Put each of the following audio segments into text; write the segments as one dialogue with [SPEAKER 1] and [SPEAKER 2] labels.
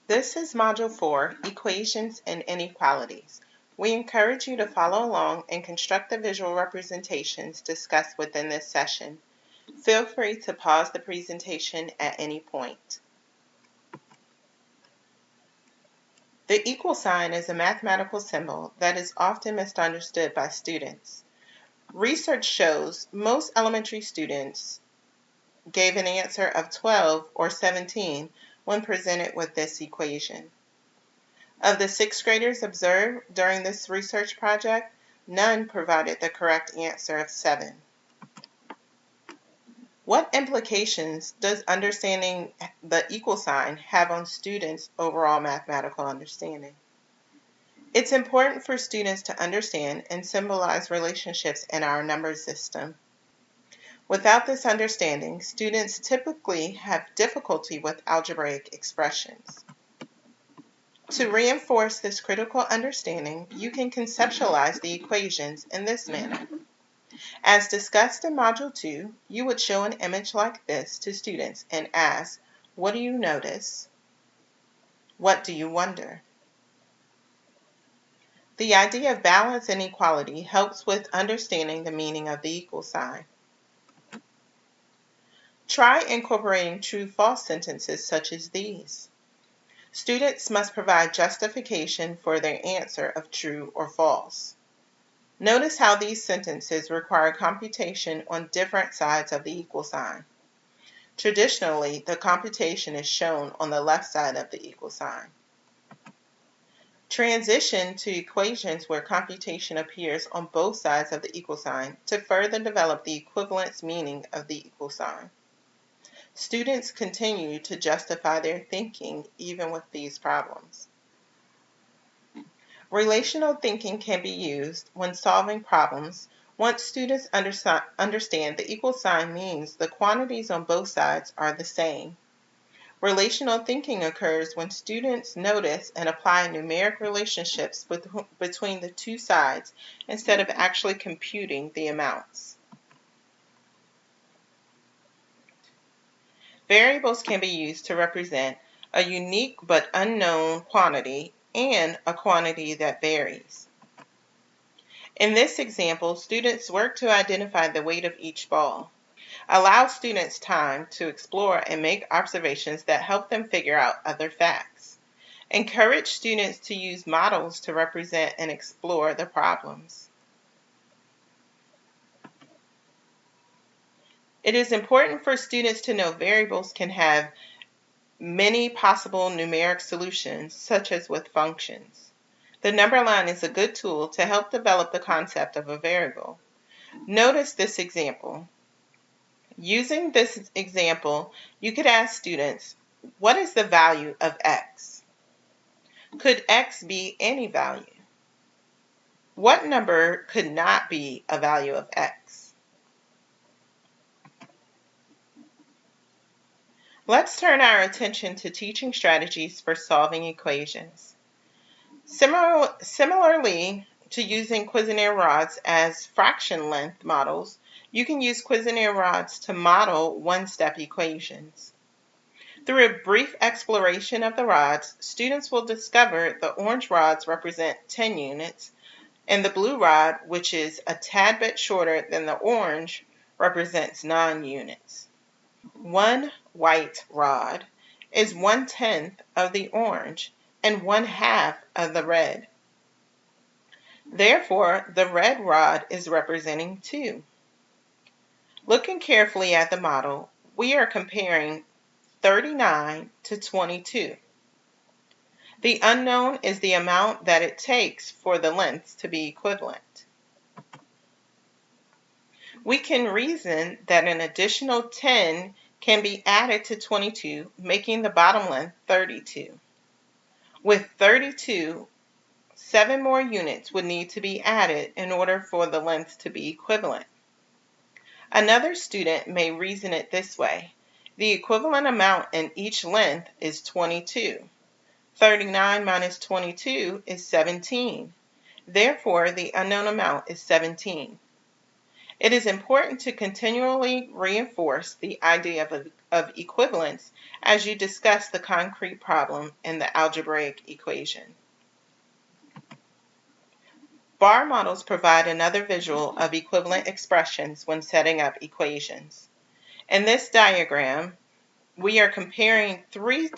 [SPEAKER 1] This is Module 4, Equations and Inequalities. We encourage you to follow along and construct the visual representations discussed within this session. Feel free to pause the presentation at any point. The equal sign is a mathematical symbol that is often misunderstood by students. Research shows most elementary students gave an answer of 12 or 17 when presented with this equation. Of the sixth graders observed during this research project, none provided the correct answer of 7. What implications does understanding the equal sign have on students' overall mathematical understanding? It's important for students to understand and symbolize relationships in our number system. Without this understanding, students typically have difficulty with algebraic expressions. To reinforce this critical understanding, you can conceptualize the equations in this manner. As discussed in Module 2, you would show an image like this to students and ask, what do you notice? What do you wonder? The idea of balance and equality helps with understanding the meaning of the equal sign. Try incorporating true-false sentences such as these. Students must provide justification for their answer of true or false. Notice how these sentences require computation on different sides of the equal sign. Traditionally, the computation is shown on the left side of the equal sign. Transition to equations where computation appears on both sides of the equal sign to further develop the equivalence meaning of the equal sign. Students continue to justify their thinking even with these problems. Relational thinking can be used when solving problems once students understand the equal sign means the quantities on both sides are the same. Relational thinking occurs when students notice and apply numeric relationships between the two sides instead of actually computing the amounts. Variables can be used to represent a unique but unknown quantity and a quantity that varies. In this example, students work to identify the weight of each ball. Allow students time to explore and make observations that help them figure out other facts. Encourage students to use models to represent and explore the problems. It is important for students to know variables can have many possible numeric solutions, such as with functions. The number line is a good tool to help develop the concept of a variable. Notice this example. Using this example, you could ask students, what is the value of x? Could x be any value? What number could not be a value of x? Let's turn our attention to teaching strategies for solving equations. Similarly to using Cuisenaire rods as fraction length models, you can use Cuisenaire rods to model one-step equations. Through a brief exploration of the rods, students will discover the orange rods represent 10 units, and the blue rod, which is a tad bit shorter than the orange, represents 9 units. One white rod is 1/10 of the orange and 1/2 of the red. Therefore, the red rod is representing 2. Looking carefully at the model, we are comparing 39 to 22. The unknown is the amount that it takes for the lengths to be equivalent. We can reason that an additional 10 can be added to 22, making the bottom length 32. With 32, 7 more units would need to be added in order for the lengths to be equivalent. Another student may reason it this way. The equivalent amount in each length is 22. 39 minus 22 is 17. Therefore, the unknown amount is 17. It is important to continually reinforce the idea of equivalence as you discuss the concrete problem in the algebraic equation. Bar models provide another visual of equivalent expressions when setting up equations. In this diagram, we are comparing 3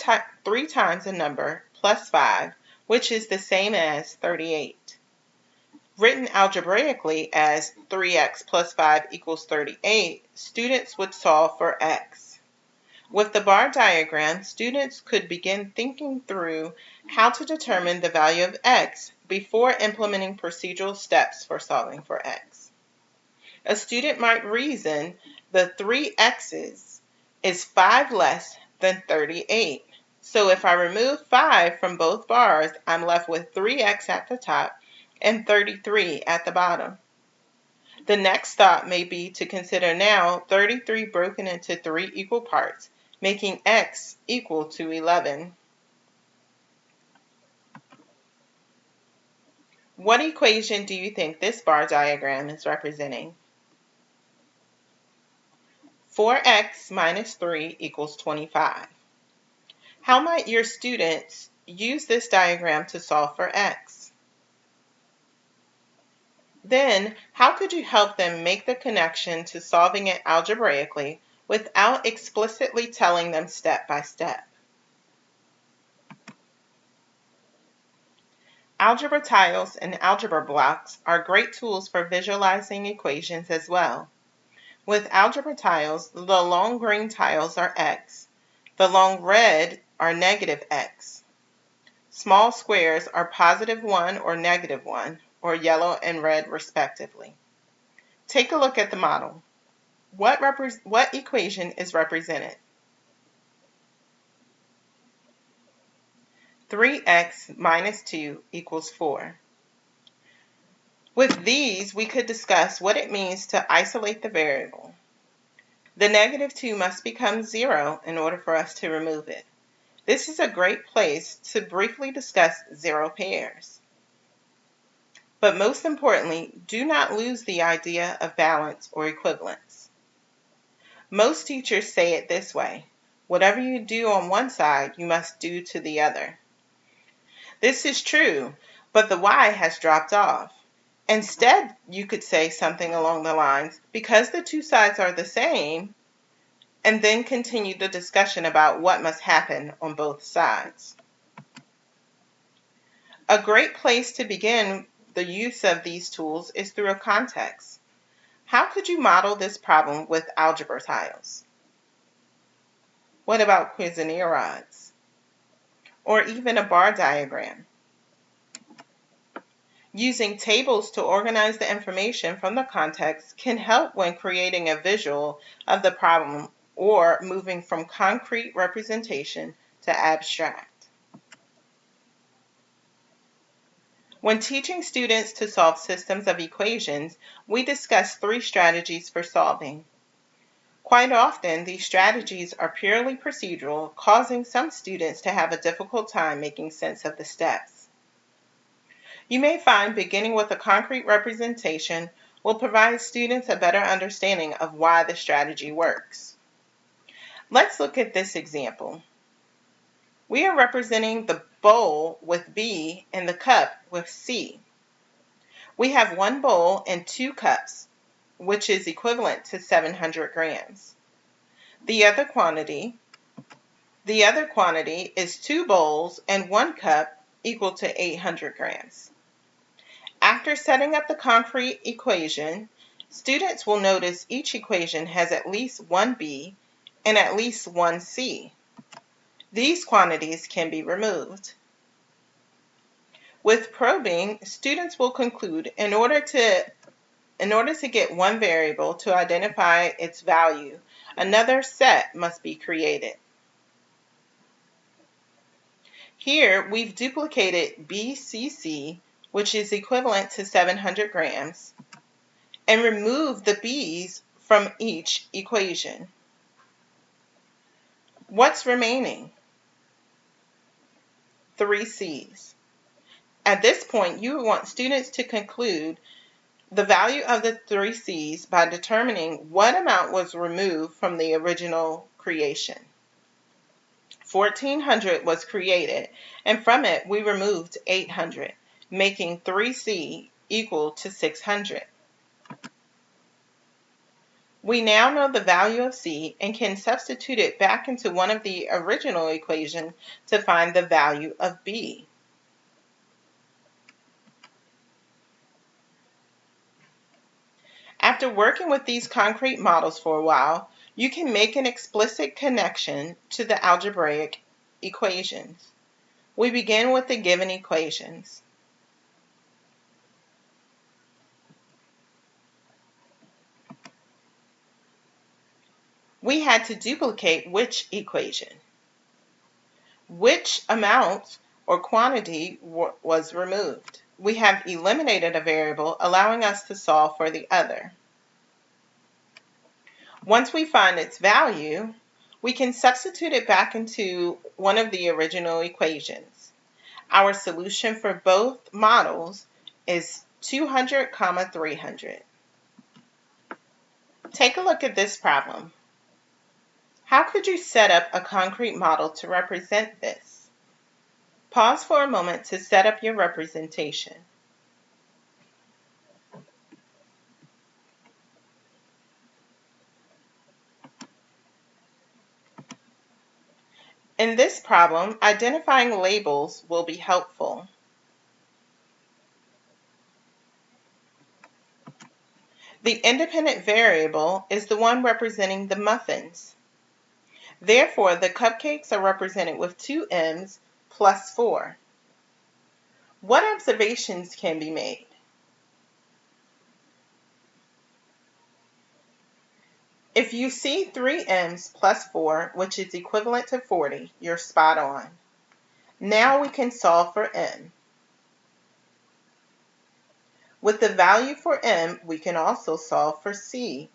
[SPEAKER 1] times a number plus 5, which is the same as 38. Written algebraically as 3x plus 5 equals 38, students would solve for x. With the bar diagram, students could begin thinking through how to determine the value of x before implementing procedural steps for solving for x. A student might reason the 3x's is 5 less than 38. So if I remove 5 from both bars, I'm left with 3x at the top and 33 at the bottom. The next thought may be to consider now 33 broken into 3 equal parts, making x equal to 11. What equation do you think this bar diagram is representing? 4x minus 3 equals 25. How might your students use this diagram to solve for x? Then, how could you help them make the connection to solving it algebraically without explicitly telling them step by step? Algebra tiles and algebra blocks are great tools for visualizing equations as well. With algebra tiles, the long green tiles are x, the long red are negative x. Small squares are positive 1 or negative 1, or yellow and red respectively. Take a look at the model. What equation is represented? 3x minus 2 equals 4. With these, we could discuss what it means to isolate the variable. The negative 2 must become 0 in order for us to remove it. This is a great place to briefly discuss zero pairs. But most importantly, do not lose the idea of balance or equivalence. Most teachers say it this way: whatever you do on one side, you must do to the other. This is true, but the y has dropped off. Instead, you could say something along the lines, because the two sides are the same, and then continue the discussion about what must happen on both sides. A great place to begin the use of these tools is through a context. How could you model this problem with algebra tiles? What about Cuisenaire rods? Or even a bar diagram? Using tables to organize the information from the context can help when creating a visual of the problem or moving from concrete representation to abstract. When teaching students to solve systems of equations, we discuss 3 strategies for solving. Quite often, these strategies are purely procedural, causing some students to have a difficult time making sense of the steps. You may find beginning with a concrete representation will provide students a better understanding of why the strategy works. Let's look at this example. We are representing the bowl with B and the cup with C. We have 1 bowl and 2 cups, which is equivalent to 700 grams. The other quantity is 2 bowls and 1 cup equal to 800 grams. After setting up the concrete equation, students will notice each equation has at least 1 B and at least 1 C. These quantities can be removed. With probing, students will conclude in order to get one variable to identify its value, another set must be created. Here, we've duplicated BCC, which is equivalent to 700 grams, and removed the B's from each equation. What's remaining? 3 C's. At this point, you want students to conclude the value of the 3 C's by determining what amount was removed from the original creation. 1400 was created, and from it we removed 800, making 3C equal to 600. We now know the value of C and can substitute it back into one of the original equations to find the value of B. After working with these concrete models for a while, you can make an explicit connection to the algebraic equations. We begin with the given equations. We had to duplicate which equation? Which amount or quantity was removed? We have eliminated a variable, allowing us to solve for the other. Once we find its value, we can substitute it back into one of the original equations. Our solution for both models is 200, 300. Take a look at this problem. How could you set up a concrete model to represent this? Pause for a moment to set up your representation. In this problem, identifying labels will be helpful. The independent variable is the one representing the muffins. Therefore, the cupcakes are represented with 2 M's plus 4. What observations can be made? If you see 3 M's plus 4, which is equivalent to 40, you're spot on. Now we can solve for M. With the value for M, we can also solve for C.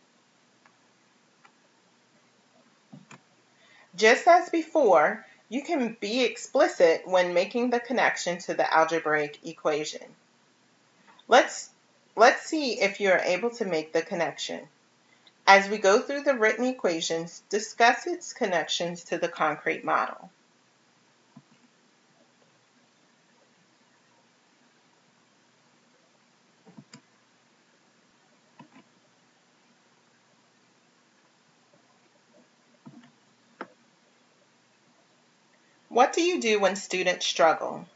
[SPEAKER 1] Just as before, you can be explicit when making the connection to the algebraic equation. Let's see if you are able to make the connection. As we go through the written equations, discuss its connections to the concrete model. What do you do when students struggle?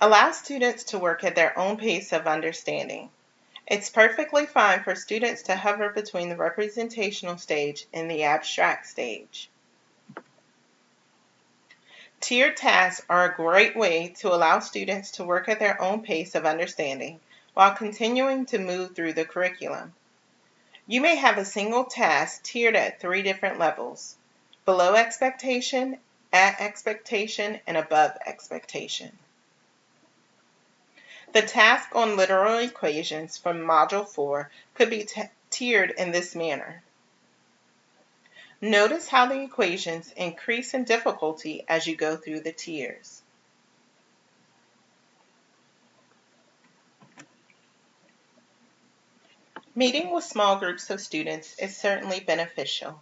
[SPEAKER 1] Allow students to work at their own pace of understanding. It's perfectly fine for students to hover between the representational stage and the abstract stage. Tiered tasks are a great way to allow students to work at their own pace of understanding while continuing to move through the curriculum. You may have a single task tiered at 3 different levels: below expectation, at expectation, and above expectation. The task on literal equations from Module 4 could be tiered in this manner. Notice how the equations increase in difficulty as you go through the tiers. Meeting with small groups of students is certainly beneficial.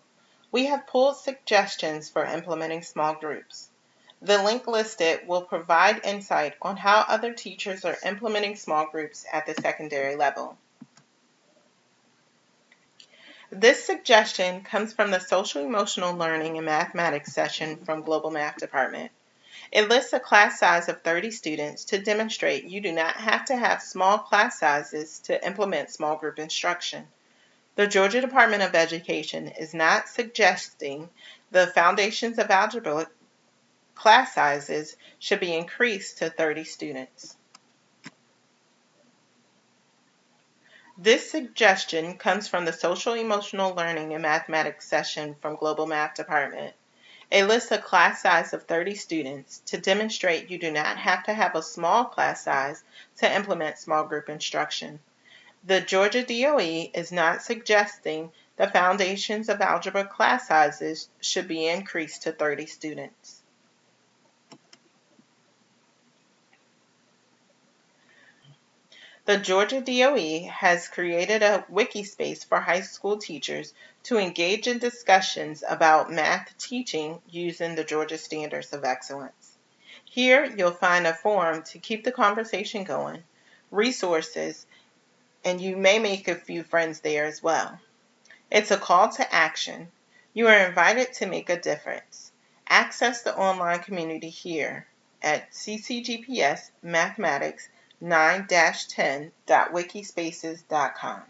[SPEAKER 1] We have pulled suggestions for implementing small groups. The link listed will provide insight on how other teachers are implementing small groups at the secondary level. This suggestion comes from the Social Emotional Learning and Mathematics session from Global Math Department. It lists a class size of 30 students to demonstrate you do not have to have small class sizes to implement small group instruction. The Georgia Department of Education is not suggesting the Foundations of Algebra class sizes should be increased to 30 students. This suggestion comes from the Social Emotional Learning and Mathematics session from Global Math Department. It lists a class size of 30 students to demonstrate you do not have to have a small class size to implement small group instruction. The Georgia DOE is not suggesting the Foundations of Algebra class sizes should be increased to 30 students. The Georgia DOE has created a wiki space for high school teachers to engage in discussions about math teaching using the Georgia Standards of Excellence. Here, you'll find a forum to keep the conversation going, resources, and you may make a few friends there as well. It's a call to action. You are invited to make a difference. Access the online community here at ccgps mathematics 9-10.wikispaces.com.